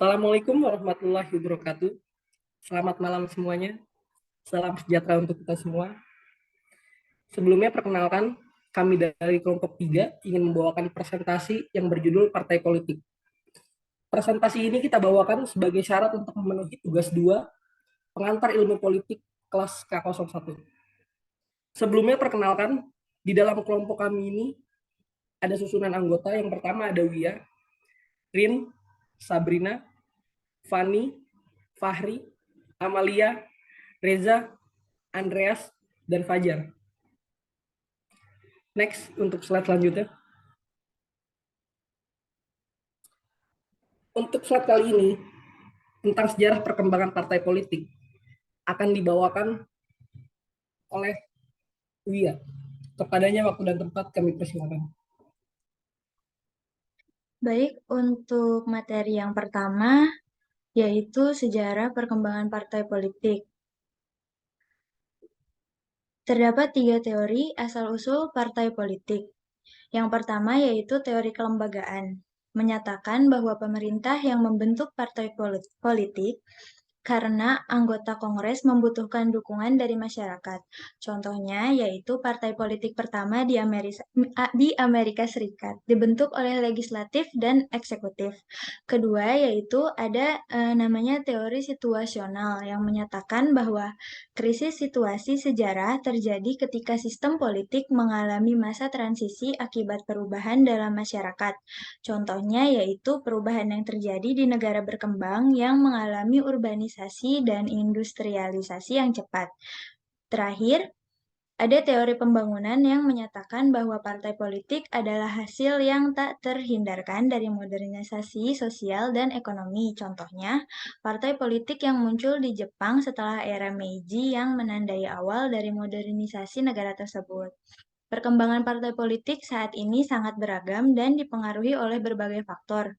Assalamualaikum warahmatullahi wabarakatuh. Selamat malam semuanya. Salam sejahtera untuk kita semua. Sebelumnya perkenalkan, kami dari kelompok 3 ingin membawakan presentasi yang berjudul Partai Politik. Presentasi ini kita bawakan sebagai syarat untuk memenuhi tugas 2 pengantar ilmu politik kelas K01. Sebelumnya perkenalkan, di dalam kelompok kami ini ada susunan anggota. Yang pertama ada Wia, Rin, Sabrina, Fani, Fahri, Amalia, Reza, Andreas, dan Fajar. Next, untuk slide selanjutnya. Untuk slide kali ini, tentang sejarah perkembangan partai politik, akan dibawakan oleh Wia. Kepadanya waktu dan tempat kami persilakan. Baik, untuk materi yang pertama, yaitu sejarah perkembangan partai politik. Terdapat 3 teori asal-usul partai politik. Yang pertama yaitu teori kelembagaan, menyatakan bahwa pemerintah yang membentuk partai politik karena anggota Kongres membutuhkan dukungan dari masyarakat. Contohnya yaitu partai politik pertama di Amerika Serikat, dibentuk oleh legislatif dan eksekutif. Kedua yaitu ada namanya teori situasional yang menyatakan bahwa krisis situasi sejarah terjadi ketika sistem politik mengalami masa transisi akibat perubahan dalam masyarakat. Contohnya yaitu perubahan yang terjadi di negara berkembang yang mengalami urbanisasi dan industrialisasi yang cepat. Terakhir, ada teori pembangunan yang menyatakan bahwa partai politik adalah hasil yang tak terhindarkan dari modernisasi sosial dan ekonomi. Contohnya, partai politik yang muncul di Jepang setelah era Meiji yang menandai awal dari modernisasi negara tersebut. Perkembangan partai politik saat ini sangat beragam dan dipengaruhi oleh berbagai faktor.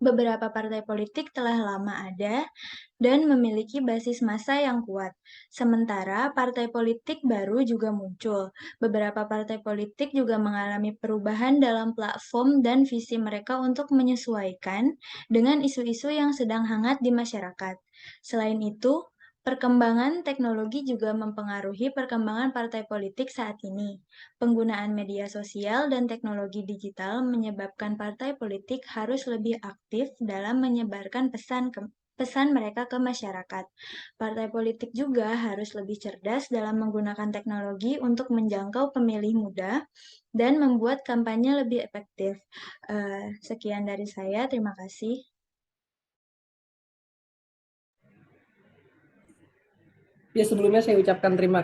Beberapa partai politik telah lama ada dan memiliki basis massa yang kuat. Sementara partai politik baru juga muncul. Beberapa partai politik juga mengalami perubahan dalam platform dan visi mereka untuk menyesuaikan dengan isu-isu yang sedang hangat di masyarakat. Selain itu, perkembangan teknologi juga mempengaruhi perkembangan partai politik saat ini. Penggunaan media sosial dan teknologi digital menyebabkan partai politik harus lebih aktif dalam menyebarkan pesan mereka ke masyarakat. Partai politik juga harus lebih cerdas dalam menggunakan teknologi untuk menjangkau pemilih muda dan membuat kampanye lebih efektif. Sekian dari saya, terima kasih. Ya, sebelumnya saya ucapkan terima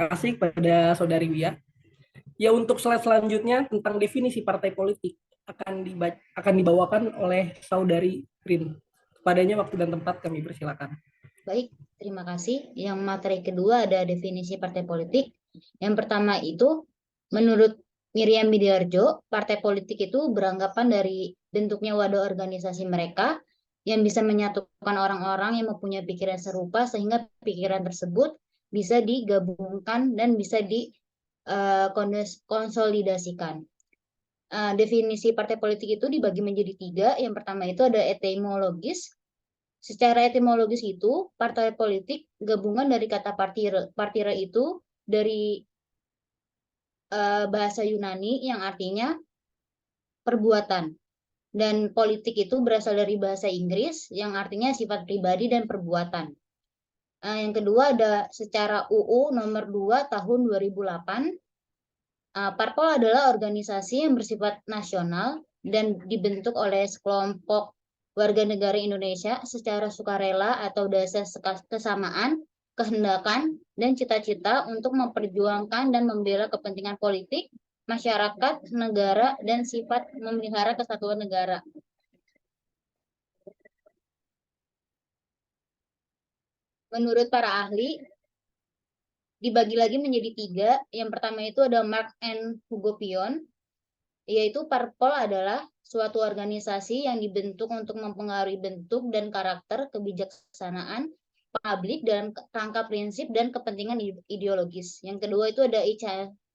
kasih kepada Saudari Wia. Ya, untuk slide selanjutnya tentang definisi partai politik akan dibawakan oleh Saudari Rin. Kepadanya waktu dan tempat kami persilakan. Baik, terima kasih. Yang materi kedua ada definisi partai politik. Yang pertama itu, menurut Miriam Widiarjo, partai politik itu beranggapan dari bentuknya wadah organisasi mereka yang bisa menyatukan orang-orang yang mempunyai pikiran serupa sehingga pikiran tersebut bisa digabungkan dan bisa dikonsolidasikan. Definisi partai politik itu dibagi menjadi 3. Yang pertama itu ada etimologis. Secara etimologis itu, partai politik gabungan dari kata partire. Partire itu dari bahasa Yunani yang artinya perbuatan. Dan politik itu berasal dari bahasa Inggris yang artinya sifat pribadi dan perbuatan. Yang kedua ada secara UU nomor 2 tahun 2008. Parpol adalah organisasi yang bersifat nasional dan dibentuk oleh sekelompok warga negara Indonesia secara sukarela atau dasar kesamaan, kehendakan, dan cita-cita untuk memperjuangkan dan membela kepentingan politik, masyarakat, negara, dan sifat memelihara kesatuan negara. Menurut para ahli, dibagi lagi menjadi 3. Yang pertama itu ada Mark and Hugo Pion, yaitu parpol adalah suatu organisasi yang dibentuk untuk mempengaruhi bentuk dan karakter kebijaksanaan publik dalam rangka prinsip dan kepentingan ideologis. Yang kedua itu ada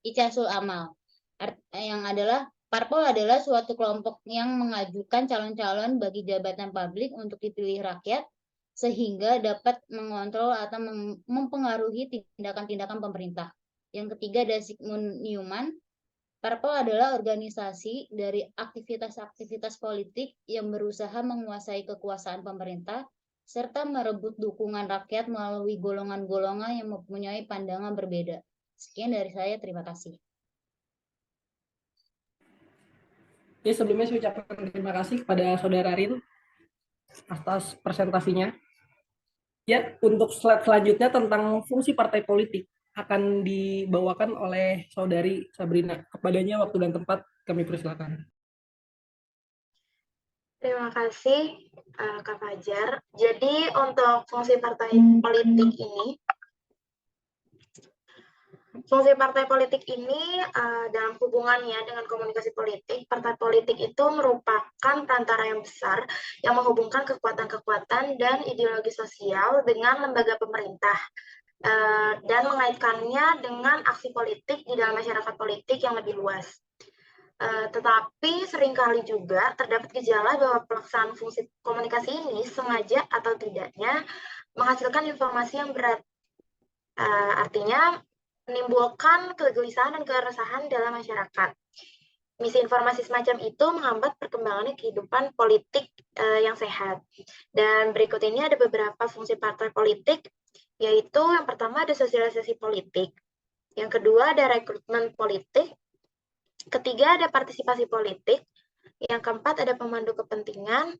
Icasul Amal, yang adalah Parpol adalah suatu kelompok yang mengajukan calon-calon bagi jabatan publik untuk dipilih rakyat sehingga dapat mengontrol atau mempengaruhi tindakan-tindakan pemerintah. Yang ketiga ada Zygmunt Neumann. Parpol adalah organisasi dari aktivitas-aktivitas politik yang berusaha menguasai kekuasaan pemerintah serta merebut dukungan rakyat melalui golongan-golongan yang mempunyai pandangan berbeda. Sekian dari saya, terima kasih. Ya, sebelumnya saya ucapkan terima kasih kepada Saudara Rin atas presentasinya. Ya, untuk slide selanjutnya tentang fungsi partai politik akan dibawakan oleh Saudari Sabrina. Kepadanya waktu dan tempat kami persilakan. Terima kasih, Kak Fajar. Jadi untuk fungsi partai politik ini, dalam hubungannya dengan komunikasi politik, partai politik itu merupakan perantara yang besar yang menghubungkan kekuatan-kekuatan dan ideologi sosial dengan lembaga pemerintah dan mengaitkannya dengan aksi politik di dalam masyarakat politik yang lebih luas. Tetapi seringkali juga terdapat gejala bahwa pelaksanaan fungsi komunikasi ini sengaja atau tidaknya menghasilkan informasi yang berat. Artinya menimbulkan kegelisahan dan keresahan dalam masyarakat. Misinformasi semacam itu menghambat perkembangan kehidupan politik yang sehat. Dan berikut ini ada beberapa fungsi partai politik, yaitu yang pertama ada sosialisasi politik, yang kedua ada rekrutmen politik, ketiga ada partisipasi politik, yang keempat ada pemandu kepentingan,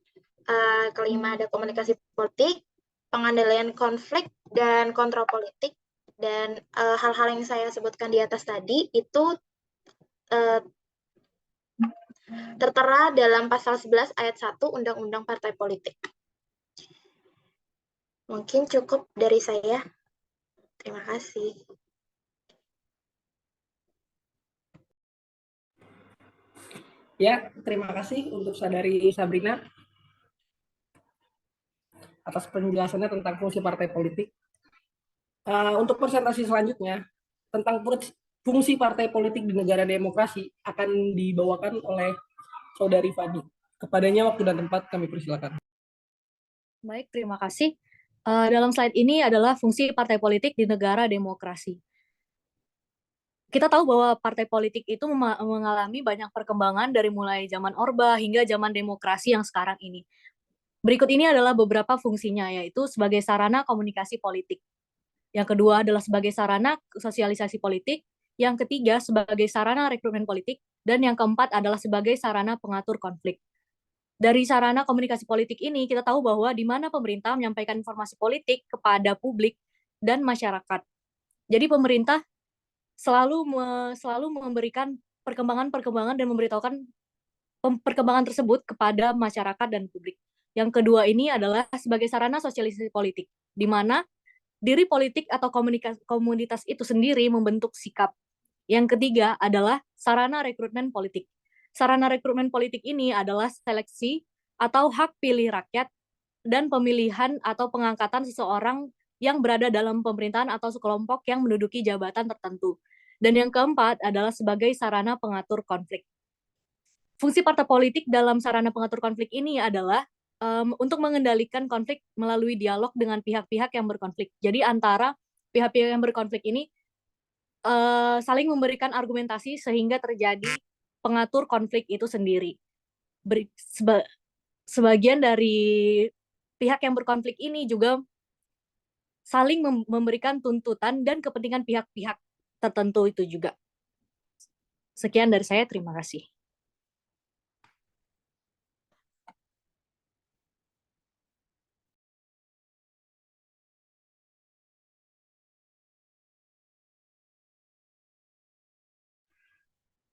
kelima ada komunikasi politik, pengendalian konflik dan kontrol politik, dan hal-hal yang saya sebutkan di atas tadi itu tertera dalam pasal 11 ayat 1 Undang-Undang Partai Politik. Mungkin cukup dari saya. Terima kasih. Ya, terima kasih untuk Saudari Sabrina atas penjelasannya tentang fungsi partai politik. Untuk presentasi selanjutnya tentang fungsi partai politik di negara demokrasi akan dibawakan oleh Saudari Fani. Kepadanya waktu dan tempat kami persilakan. Baik, terima kasih. Dalam slide ini adalah fungsi partai politik di negara demokrasi. Kita tahu bahwa partai politik itu mengalami banyak perkembangan dari mulai zaman Orba hingga zaman demokrasi yang sekarang ini. Berikut ini adalah beberapa fungsinya, yaitu sebagai sarana komunikasi politik. Yang kedua adalah sebagai sarana sosialisasi politik. Yang ketiga sebagai sarana rekrutmen politik. Dan yang keempat adalah sebagai sarana pengatur konflik. Dari sarana komunikasi politik ini, kita tahu bahwa di mana pemerintah menyampaikan informasi politik kepada publik dan masyarakat. Jadi pemerintah selalu memberikan perkembangan-perkembangan dan memberitahukan perkembangan tersebut kepada masyarakat dan publik. Yang kedua ini adalah sebagai sarana sosialisasi politik, di mana diri politik atau komunitas itu sendiri membentuk sikap. Yang ketiga adalah sarana rekrutmen politik. Sarana rekrutmen politik ini adalah seleksi atau hak pilih rakyat dan pemilihan atau pengangkatan seseorang yang berada dalam pemerintahan atau sekelompok yang menduduki jabatan tertentu. Dan yang keempat adalah sebagai sarana pengatur konflik. Fungsi partai politik dalam sarana pengatur konflik ini adalah untuk mengendalikan konflik melalui dialog dengan pihak-pihak yang berkonflik. Jadi antara pihak-pihak yang berkonflik ini saling memberikan argumentasi sehingga terjadi pengatur konflik itu sendiri. Sebagian dari pihak yang berkonflik ini juga saling memberikan tuntutan dan kepentingan pihak-pihak tertentu itu juga. Sekian dari saya, terima kasih.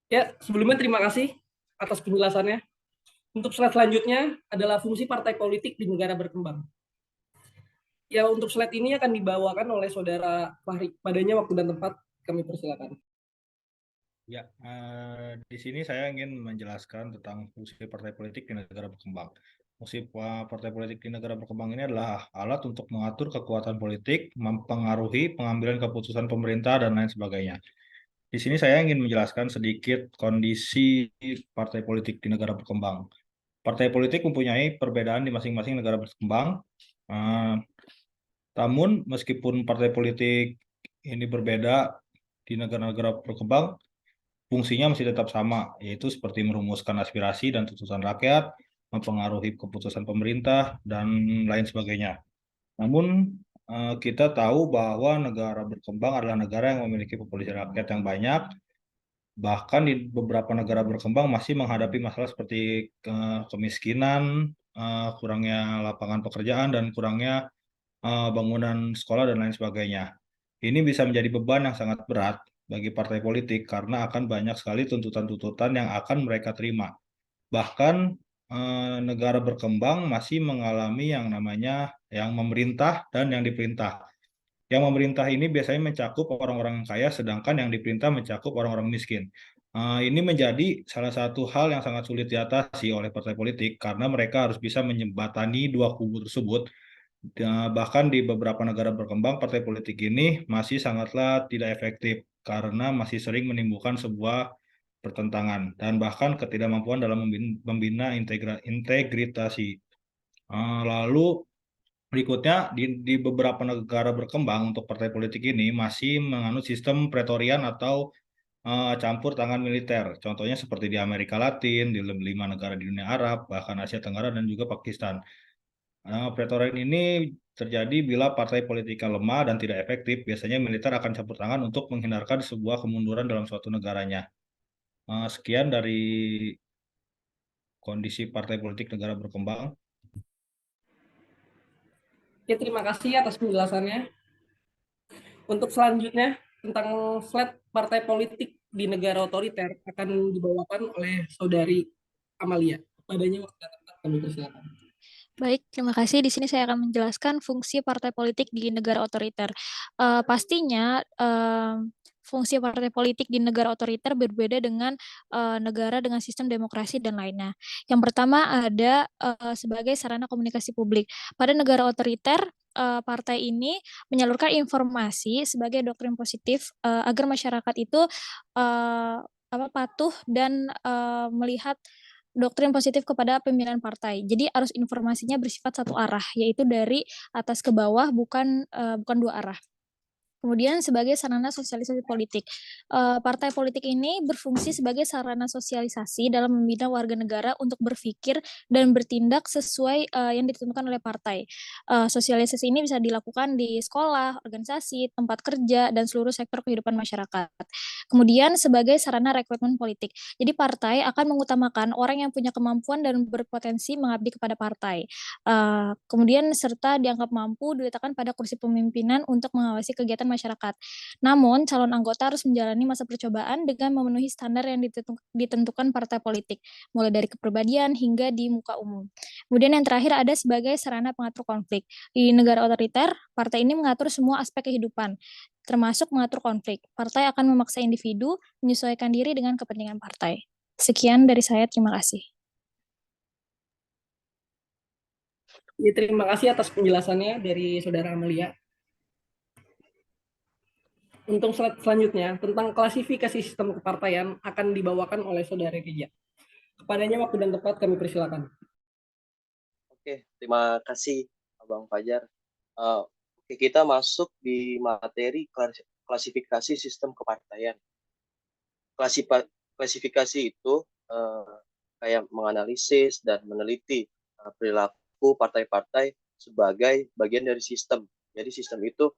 Ya, sebelumnya terima kasih atas penjelasannya. Untuk slide selanjutnya adalah fungsi partai politik di negara berkembang. Ya, untuk slide ini akan dibawakan oleh Saudara Fahri. Padanya waktu dan tempat kami persilakan. Ya, di sini saya ingin menjelaskan tentang fungsi partai politik di negara berkembang. Fungsi partai politik di negara berkembang ini adalah alat untuk mengatur kekuatan politik, mempengaruhi pengambilan keputusan pemerintah, dan lain sebagainya. Di sini saya ingin menjelaskan sedikit kondisi partai politik di negara berkembang. Partai politik mempunyai perbedaan di masing-masing negara berkembang. Eh, Namun meskipun partai politik ini berbeda di negara-negara berkembang, fungsinya masih tetap sama, yaitu seperti merumuskan aspirasi dan tuntutan rakyat, mempengaruhi keputusan pemerintah, dan lain sebagainya. Namun kita tahu bahwa negara berkembang adalah negara yang memiliki populasi rakyat yang banyak. Bahkan di beberapa negara berkembang masih menghadapi masalah seperti kemiskinan, kurangnya lapangan pekerjaan, dan kurangnya bangunan sekolah, dan lain sebagainya. Ini bisa menjadi beban yang sangat berat bagi partai politik karena akan banyak sekali tuntutan-tuntutan yang akan mereka terima. Bahkan negara berkembang masih mengalami yang namanya yang memerintah dan yang diperintah. Yang memerintah ini biasanya mencakup orang-orang yang kaya, sedangkan yang diperintah mencakup orang-orang miskin. Ini menjadi salah satu hal yang sangat sulit diatasi oleh partai politik karena mereka harus bisa menjembatani dua kubu tersebut. Bahkan di beberapa negara berkembang, partai politik ini masih sangatlah tidak efektif karena masih sering menimbulkan sebuah pertentangan dan bahkan ketidakmampuan dalam membina integritasi. Lalu berikutnya di beberapa negara berkembang untuk partai politik ini masih menganut sistem pretorian atau campur tangan militer. Contohnya seperti di Amerika Latin, di 5 negara di dunia Arab, bahkan Asia Tenggara dan juga Pakistan. Pretorian ini terjadi bila partai politiknya lemah dan tidak efektif. Biasanya militer akan campur tangan untuk menghindarkan sebuah kemunduran dalam suatu negaranya. Sekian dari kondisi partai politik negara berkembang. Ya, terima kasih atas penjelasannya. Untuk selanjutnya, tentang slide partai politik di negara otoriter akan dibawakan oleh Saudari Amalia. Padanya waktu dan tempat kami persilakan. Baik, terima kasih. Di sini saya akan menjelaskan fungsi partai politik di negara otoriter. Pastinya fungsi partai politik di negara otoriter berbeda dengan negara dengan sistem demokrasi dan lainnya. Yang pertama ada sebagai sarana komunikasi publik. Pada negara otoriter, partai ini menyalurkan informasi sebagai doktrin positif agar masyarakat itu patuh dan melihat doktrin positif kepada pimpinan partai. Jadi arus informasinya bersifat satu arah, yaitu dari atas ke bawah, bukan dua arah. Kemudian sebagai sarana sosialisasi politik. Partai politik ini berfungsi sebagai sarana sosialisasi dalam membina warga negara untuk berpikir dan bertindak sesuai yang ditentukan oleh partai. Sosialisasi ini bisa dilakukan di sekolah, organisasi, tempat kerja, dan seluruh sektor kehidupan masyarakat. Kemudian sebagai sarana rekrutmen politik. Jadi partai akan mengutamakan orang yang punya kemampuan dan berpotensi mengabdi kepada partai. Kemudian serta dianggap mampu diletakkan pada kursi pemimpinan untuk mengawasi kegiatan masyarakat. Namun, calon anggota harus menjalani masa percobaan dengan memenuhi standar yang ditentukan partai politik, mulai dari kepribadian hingga di muka umum. Kemudian yang terakhir ada sebagai sarana pengatur konflik. Di negara otoriter, partai ini mengatur semua aspek kehidupan, termasuk mengatur konflik. Partai akan memaksa individu menyesuaikan diri dengan kepentingan partai. Sekian dari saya, terima kasih. Ya, terima kasih atas penjelasannya dari Saudara Amalia. Untuk slide selanjutnya, tentang klasifikasi sistem kepartaian akan dibawakan oleh Saudara Rija. Kepadanya waktu dan tempat kami persilakan. Oke, terima kasih Abang Fajar. Oke, kita masuk di materi klasifikasi sistem kepartaian. Klasifikasi itu kayak menganalisis dan meneliti perilaku partai-partai sebagai bagian dari sistem. Jadi sistem itu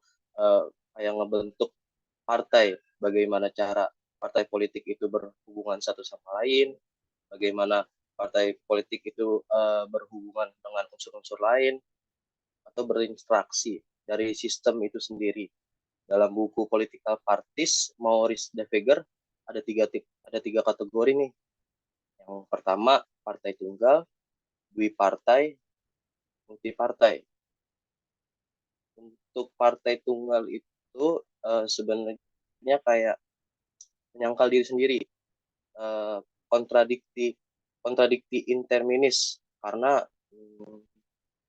kayak ngebentuk partai, bagaimana cara partai politik itu berhubungan satu sama lain, bagaimana partai politik itu berhubungan dengan unsur-unsur lain, atau berinteraksi dari sistem itu sendiri. Dalam buku Political Parties, Maurice de Wegener ada tiga kategori nih. Yang pertama, partai tunggal, dwipartai, multipartai. Untuk partai tunggal itu sebenarnya kayak menyangkal diri sendiri, kontradikti interminis, karena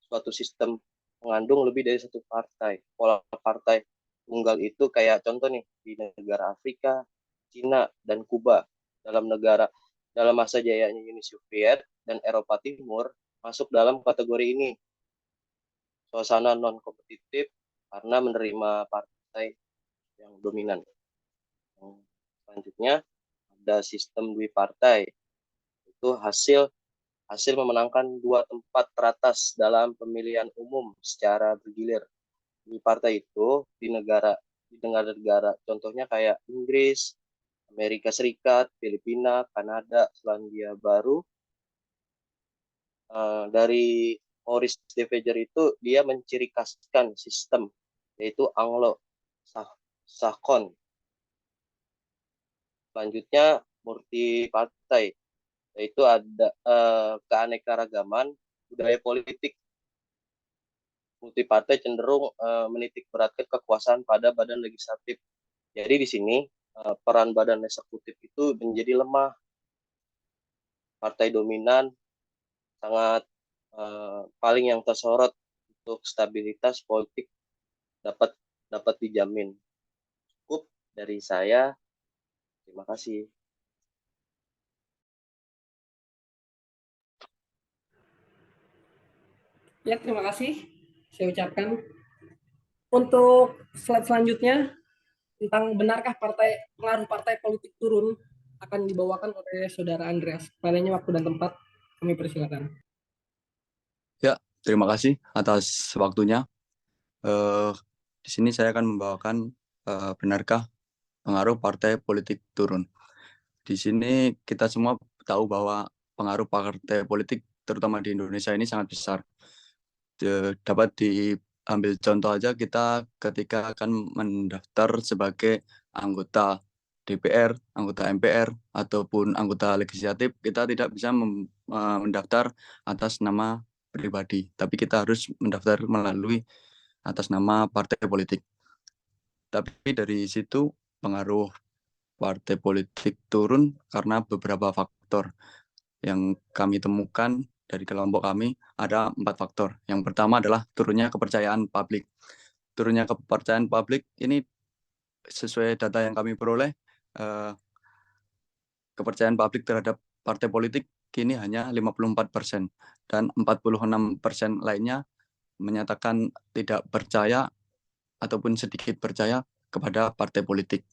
suatu sistem mengandung lebih dari satu partai. Pola partai tunggal itu kayak contoh nih di negara Afrika, Cina, dan Kuba. Dalam masa jayanya Uni Soviet dan Eropa Timur masuk dalam kategori ini. Suasana non-kompetitif karena menerima partai yang dominan. Selanjutnya ada sistem dwipartai. Itu hasil memenangkan 2 tempat teratas dalam pemilihan umum secara bergilir. Dwipartai itu di negara-negara contohnya kayak Inggris, Amerika Serikat, Filipina, Kanada, Selandia Baru. Dari Maurice de Veger itu dia menciri khaskan sistem yaitu Anglo-Saxon. Selanjutnya multipartai yaitu ada keanekaragaman budaya politik. Multipartai cenderung menitik beratkan kekuasaan pada badan legislatif. Jadi di sini peran badan eksekutif itu menjadi lemah. Partai dominan sangat paling yang tersorot untuk stabilitas politik dapat dijamin. Cukup dari saya. Terima kasih. Ya, terima kasih. Saya ucapkan. Untuk slide selanjutnya, tentang benarkah pengaruh partai politik turun, akan dibawakan oleh Saudara Andreas. Padanya waktu dan tempat, kami persilakan. Ya, terima kasih atas waktunya. Di sini saya akan membawakan benarkah pengaruh partai politik turun. Di sini kita semua tahu bahwa pengaruh partai politik terutama di Indonesia ini sangat besar. Dapat diambil contoh aja kita ketika akan mendaftar sebagai anggota DPR, anggota MPR, ataupun anggota legislatif, kita tidak bisa mendaftar atas nama pribadi, tapi kita harus mendaftar melalui atas nama partai politik. Tapi dari situ pengaruh partai politik turun karena beberapa faktor yang kami temukan dari kelompok kami ada 4 faktor. Yang pertama adalah turunnya kepercayaan publik. Turunnya kepercayaan publik ini sesuai data yang kami peroleh, kepercayaan publik terhadap partai politik kini hanya 54% dan 46% lainnya menyatakan tidak percaya ataupun sedikit percaya kepada partai politik.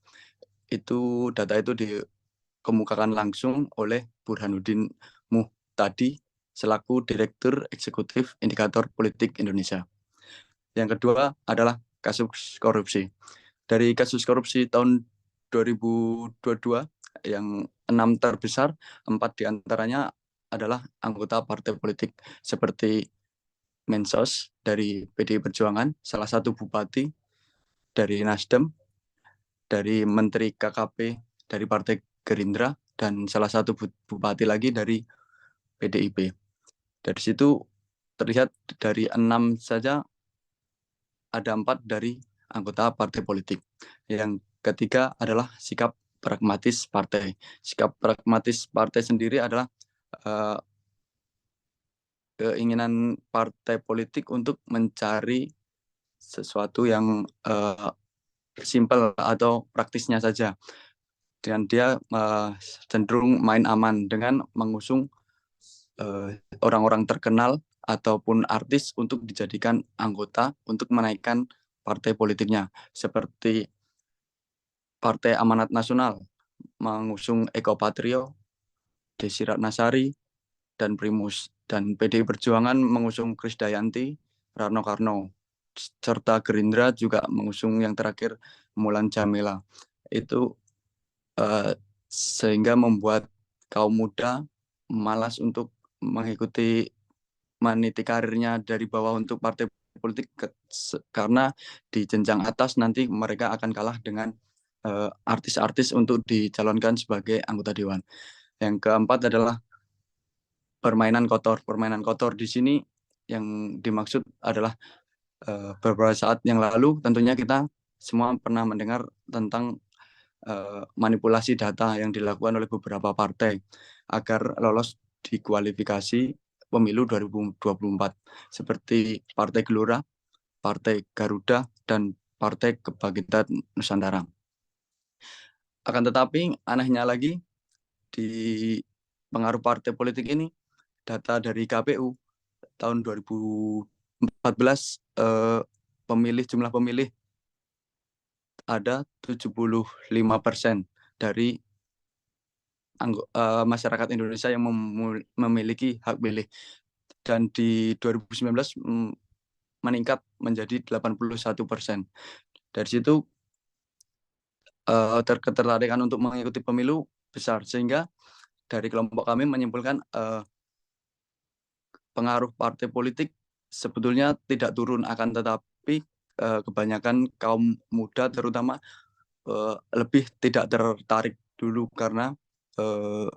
Data itu dikemukakan langsung oleh Burhanuddin Muhtadi selaku Direktur Eksekutif Indikator Politik Indonesia. Yang kedua adalah kasus korupsi. Dari kasus korupsi tahun 2022 yang 6 terbesar, 4 diantaranya adalah anggota partai politik seperti Mensos dari PDI Perjuangan, salah satu bupati dari Nasdem, dari Menteri KKP dari Partai Gerindra, dan salah satu bupati lagi dari PDIP. Dari situ terlihat dari 6 saja ada 4 dari anggota partai politik. Yang ketiga adalah sikap pragmatis partai. Sikap pragmatis partai sendiri adalah keinginan partai politik untuk mencari sesuatu yang simpel atau praktisnya saja. Dan dia cenderung main aman dengan mengusung orang-orang terkenal ataupun artis untuk dijadikan anggota untuk menaikkan partai politiknya. Seperti Partai Amanat Nasional mengusung Eko Patrio, Desi Ratnasari, dan Primus. Dan PDI Perjuangan mengusung Krisdayanti, Rano Karno. Serta Gerindra juga mengusung yang terakhir Mulan Jamila. Itu sehingga membuat kaum muda malas untuk mengikuti meniti karirnya dari bawah untuk partai politik karena di jenjang atas nanti mereka akan kalah dengan artis-artis untuk dicalonkan sebagai anggota dewan. Yang keempat adalah permainan kotor. Permainan kotor di sini yang dimaksud adalah beberapa saat yang lalu tentunya kita semua pernah mendengar tentang manipulasi data yang dilakukan oleh beberapa partai agar lolos di kualifikasi pemilu 2024 seperti Partai Gelora, Partai Garuda, dan Partai Kebangkitan Nusantara. Akan tetapi anehnya lagi di pengaruh partai politik ini, data dari KPU tahun 2014 jumlah pemilih ada 75% dari masyarakat Indonesia yang memiliki hak pilih, dan di 2019 meningkat menjadi 81%. Dari situ ketertarikan untuk mengikuti pemilu besar, sehingga dari kelompok kami menyimpulkan pengaruh partai politik sebetulnya tidak turun, akan tetapi kebanyakan kaum muda terutama lebih tidak tertarik dulu karena 4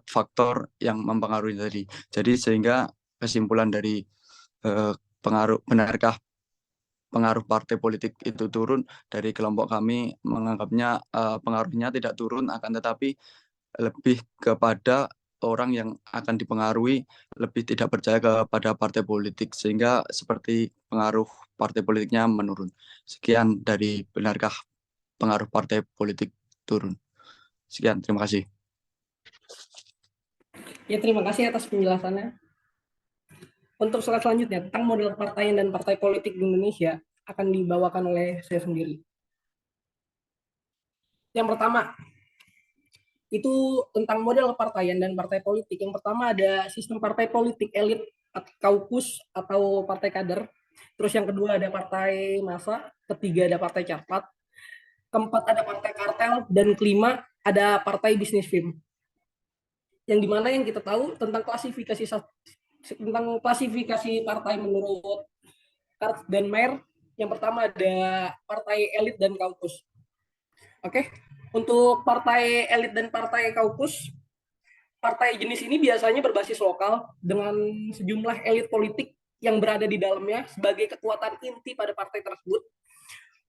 faktor yang mempengaruhi tadi. Jadi sehingga kesimpulan dari benarkah pengaruh partai politik itu turun, dari kelompok kami menganggapnya pengaruhnya tidak turun, akan tetapi lebih kepada orang yang akan dipengaruhi lebih tidak percaya kepada partai politik, sehingga seperti pengaruh partai politiknya menurun. Sekian dari benarkah pengaruh partai politik turun. Sekian, terima kasih. Ya, terima kasih atas penjelasannya. Untuk slide selanjutnya, tentang model kepartaian dan partai politik di Indonesia akan dibawakan oleh saya sendiri. Yang pertama, itu tentang model kepartaian dan partai politik. Yang pertama ada sistem partai politik elit, kaukus atau partai kader. Terus yang kedua ada partai massa, ketiga ada partai carpat, keempat ada partai kartel, dan kelima ada partai bisnis film. Yang dimana yang kita tahu tentang klasifikasi partai menurut Kart dan Mayer, yang pertama ada partai elit dan kaukus. Oke, untuk partai elit dan partai kaukus, partai jenis ini biasanya berbasis lokal dengan sejumlah elit politik yang berada di dalamnya sebagai kekuatan inti pada partai tersebut.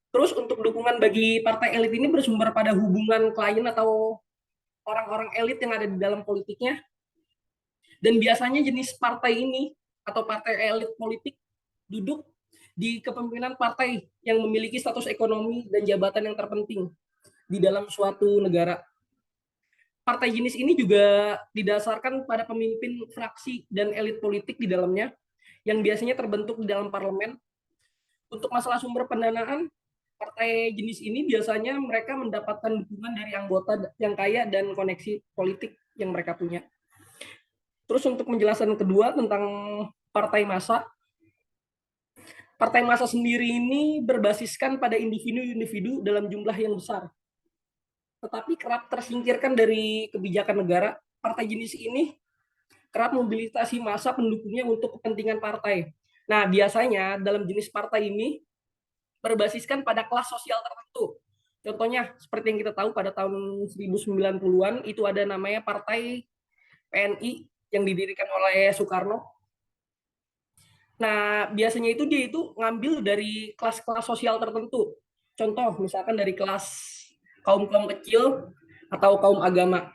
Terus untuk dukungan bagi partai elit ini bersumber pada hubungan klien atau orang-orang elit yang ada di dalam politiknya. Dan biasanya jenis partai ini atau partai elit politik duduk di kepemimpinan partai yang memiliki status ekonomi dan jabatan yang terpenting di dalam suatu negara. Partai jenis ini juga didasarkan pada pemimpin fraksi dan elit politik di dalamnya yang biasanya terbentuk di dalam parlemen. Untuk masalah sumber pendanaan, partai jenis ini biasanya mereka mendapatkan dukungan dari anggota yang kaya dan koneksi politik yang mereka punya. Terus untuk penjelasan kedua tentang partai massa. Partai massa sendiri ini berbasiskan pada individu-individu dalam jumlah yang besar. Tetapi kerap tersingkirkan dari kebijakan negara. Partai jenis ini kerap mobilisasi massa pendukungnya untuk kepentingan partai. Nah, biasanya dalam jenis partai ini berbasiskan pada kelas sosial tertentu. Contohnya, seperti yang kita tahu pada tahun 1990-an, itu ada namanya Partai PNI yang didirikan oleh Soekarno. Nah, biasanya itu dia itu ngambil dari kelas-kelas sosial tertentu. Contoh, misalkan dari kelas kaum-kaum kecil atau kaum agama.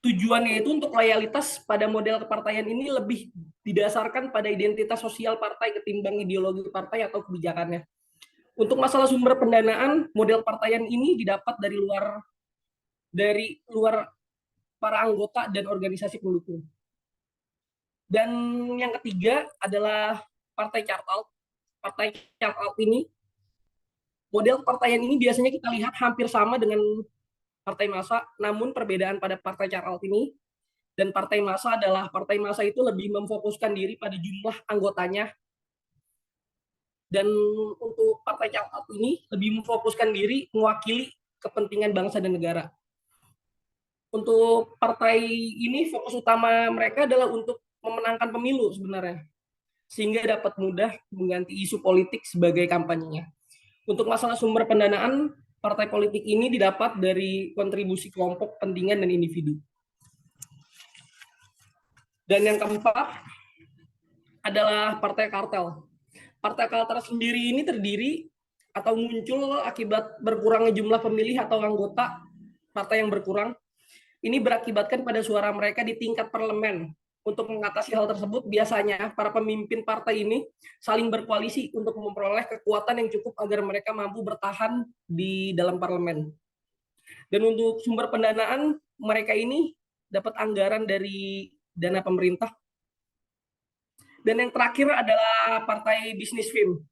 Tujuannya itu untuk loyalitas pada model kepartaian ini lebih didasarkan pada identitas sosial partai ketimbang ideologi partai atau kebijakannya. Untuk masalah sumber pendanaan, model kepartaian ini didapat dari luar para anggota dan organisasi pendukung. Dan yang ketiga adalah partai cartal. Partai cartal ini, model kepartaian ini biasanya kita lihat hampir sama dengan partai massa, namun perbedaan pada partai cartal ini dan partai massa adalah partai massa itu lebih memfokuskan diri pada jumlah anggotanya. Dan untuk partai cartal ini lebih memfokuskan diri mewakili kepentingan bangsa dan negara. Untuk partai ini fokus utama mereka adalah untuk memenangkan pemilu sebenarnya, sehingga dapat mudah mengganti isu politik sebagai kampanyenya. Untuk masalah sumber pendanaan, partai politik ini didapat dari kontribusi kelompok kepentingan dan individu. Dan yang keempat adalah partai kartel. Partai kartel sendiri ini terdiri atau muncul akibat berkurangnya jumlah pemilih atau anggota partai yang berkurang. Ini berakibatkan pada suara mereka di tingkat parlemen. Untuk mengatasi hal tersebut, biasanya para pemimpin partai ini saling berkoalisi untuk memperoleh kekuatan yang cukup agar mereka mampu bertahan di dalam parlemen. Dan untuk sumber pendanaan, mereka ini dapat anggaran dari dana pemerintah. Dan yang terakhir adalah partai bisnis film.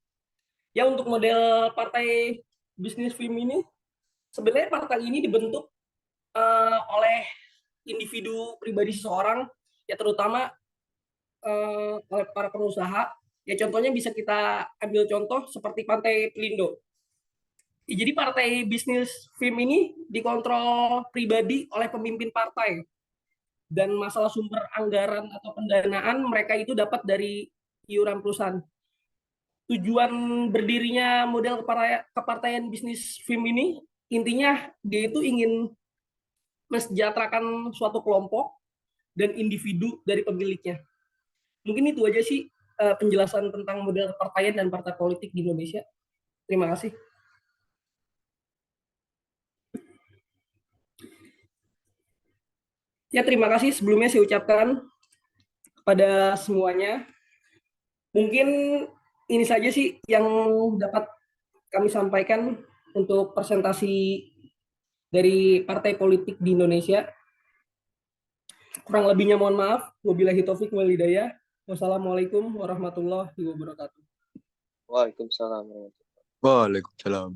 Ya, untuk model partai bisnis film ini, sebenarnya partai ini dibentuk oleh individu pribadi seseorang, ya terutama oleh para pengusaha. Ya contohnya bisa kita ambil contoh seperti Partai Pelindo. Ya, jadi partai bisnis film ini dikontrol pribadi oleh pemimpin partai. Dan masalah sumber anggaran atau pendanaan mereka itu dapat dari iuran perusahaan. Tujuan berdirinya model kepartaian bisnis film ini intinya dia itu ingin mensejahterakan suatu kelompok dan individu dari pemiliknya. Mungkin itu aja sih penjelasan tentang model kepartaian dan partai politik di Indonesia. Terima kasih. Ya, terima kasih sebelumnya saya ucapkan kepada semuanya. Mungkin ini saja sih yang dapat kami sampaikan untuk presentasi dari partai politik di Indonesia. Kurang lebihnya mohon maaf. Wabillahi taufik wal hidayah. Wassalamualaikum warahmatullahi wabarakatuh. Waalaikumsalam warahmatullahi Waalaikumsalam.